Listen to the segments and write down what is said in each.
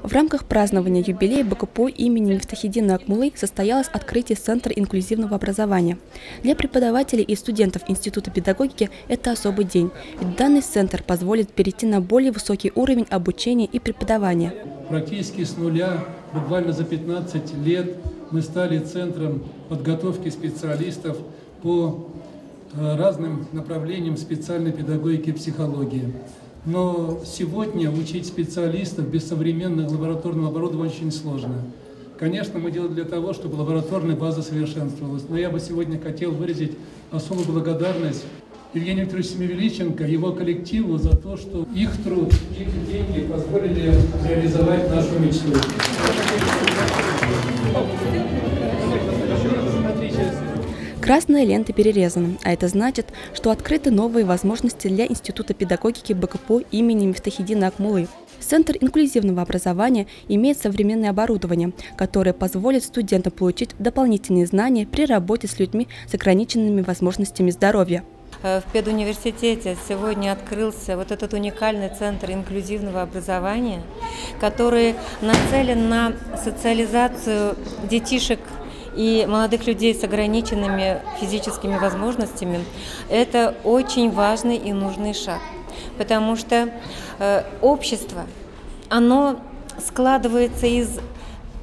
В рамках празднования юбилея БКПО имени Мифтахиддина Акмуллы состоялось открытие Центра инклюзивного образования. Для преподавателей и студентов Института педагогики это особый день, ведь данный центр позволит перейти на более высокий уровень обучения и преподавания. Практически с нуля, буквально за 15 лет, мы стали центром подготовки специалистов по разным направлениям специальной педагогики и психологии. Но сегодня учить специалистов без современного лабораторного оборудования очень сложно. Конечно, мы делаем для того, чтобы лабораторная база совершенствовалась. Но я бы сегодня хотел выразить особую благодарность Евгению Викторовичу Семивеличенко, его коллективу за то, что их труд, их деньги позволили реализовать нашу мечту. Красная лента перерезана, а это значит, что открыты новые возможности для Института педагогики БКПО имени Мифтахиддина Акмуллы. Центр инклюзивного образования имеет современное оборудование, которое позволит студентам получить дополнительные знания при работе с людьми с ограниченными возможностями здоровья. В педуниверситете сегодня открылся вот этот уникальный центр инклюзивного образования, который нацелен на социализацию детишек и молодых людей с ограниченными физическими возможностями. Это очень важный и нужный шаг, потому что общество, оно складывается из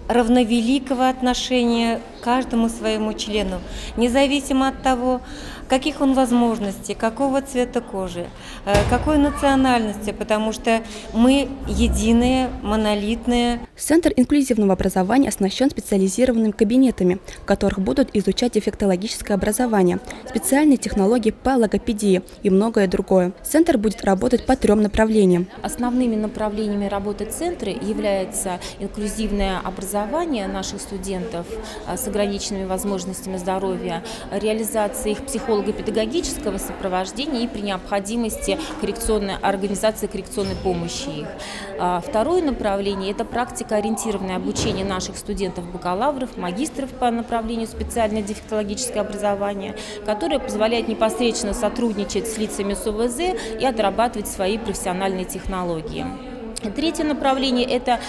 равновеликого отношения к каждому своему члену, независимо от того, каких он возможностей, какого цвета кожи, какой национальности, потому что мы единые, монолитные. Центр инклюзивного образования оснащен специализированными кабинетами, в которых будут изучать дефектологическое образование, специальные технологии по логопедии и многое другое. Центр будет работать по 3 направлениям. Основными направлениями работы центра является инклюзивное образование наших студентов с ограниченными возможностями здоровья, реализация их психолого-педагогического сопровождения и при необходимости организации коррекционной помощи их. Второе направление – это практикоориентированное обучение наших студентов-бакалавров, магистров по направлению специальное дефектологическое образование, которое позволяет непосредственно сотрудничать с лицами с ОВЗ и отрабатывать свои профессиональные технологии. Третье направление – это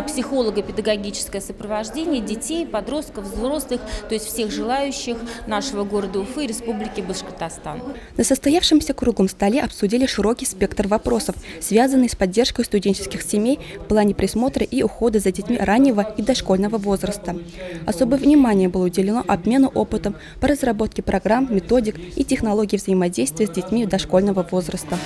психолого-педагогическое сопровождение детей, подростков, взрослых, то есть всех желающих нашего города Уфы и Республики Башкортостан. На состоявшемся круглом столе обсудили широкий спектр вопросов, связанных с поддержкой студенческих семей в плане присмотра и ухода за детьми раннего и дошкольного возраста. Особое внимание было уделено обмену опытом по разработке программ, методик и технологий взаимодействия с детьми дошкольного возраста.